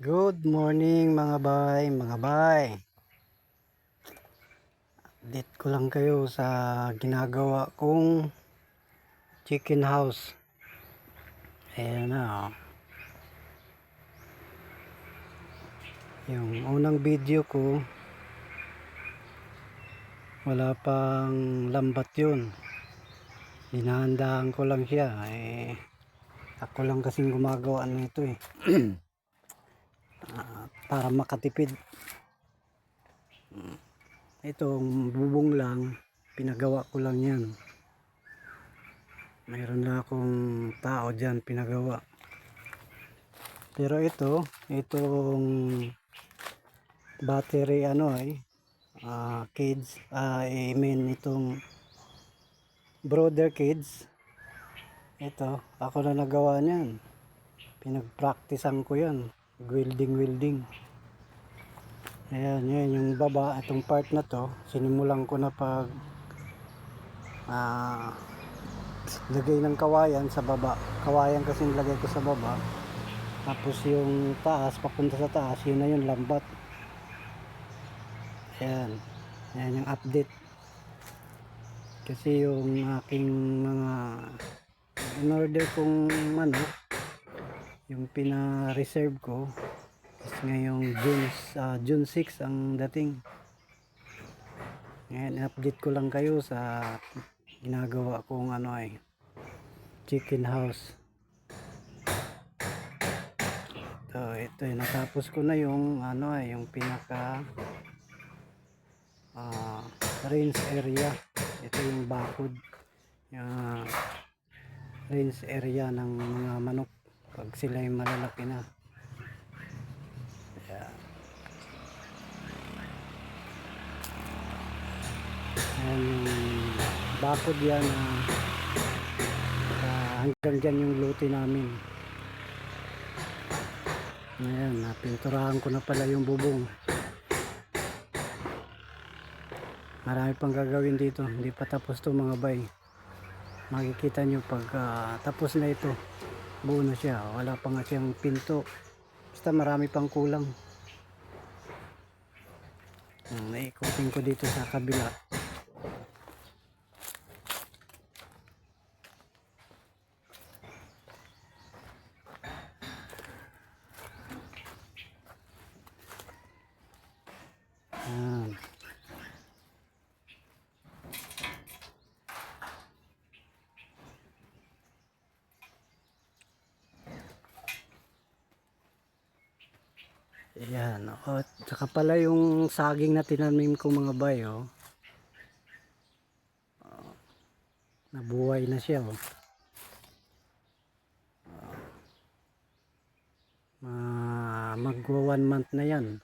Good morning mga bay. Update ko lang kayo sa ginagawa kong chicken house. Ayan na oh. Yung unang video ko, wala pang lambat yun. Hinahandaan ko lang siya. Ako lang kasing gumagawa nito para makatipid. Itong bubong lang, pinagawa ko lang yan. Mayroon na akong tao dyan pinagawa. Pero itong battery cage, I mean itong brother cage. Ito, ako na nagawa niyan. Pinagpraktisan ko yan. Welding. Ayan, yan yung baba. Itong part na to, sinimulan ko na pag lagay ng kawayan sa baba. Kawayan kasi nilagay ko sa baba. Tapos yung taas, papunta sa taas, yun na yung lambat. Ayan. Ayan yung update. Kasi yung aking mga in-order kong yung pina-reserve ko is ngayong June 6 ang dating. Ngayon, update ko lang kayo sa ginagawa kong chicken house. Ito natapos ko na yung yung pinaka range area. Ito yung bakod, yung range area ng mga manok pag sila yung malalaki na. Ayan. Ayan yung bakod yan, hanggang dyan yung luti namin. Ayan, napinturahan ko na pala yung bubong. Marami pang gagawin dito, hindi pa tapos to mga bay. Makikita nyo pag tapos na ito, buo na siya. Wala pa nga siyang pinto, basta marami pang kulang. Naikutin ko dito sa kabila. Ayan, tsaka pala yung saging na tinanim ko mga bay, nabuhay na siya, magwa 1 month na yan.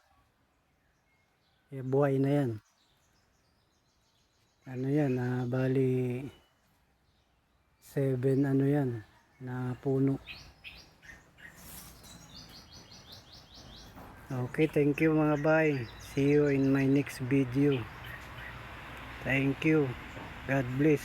Buhay na yan. Yan, bali 7 yan na puno. Okay, thank you mga bay. See you in my next video. Thank you. God bless.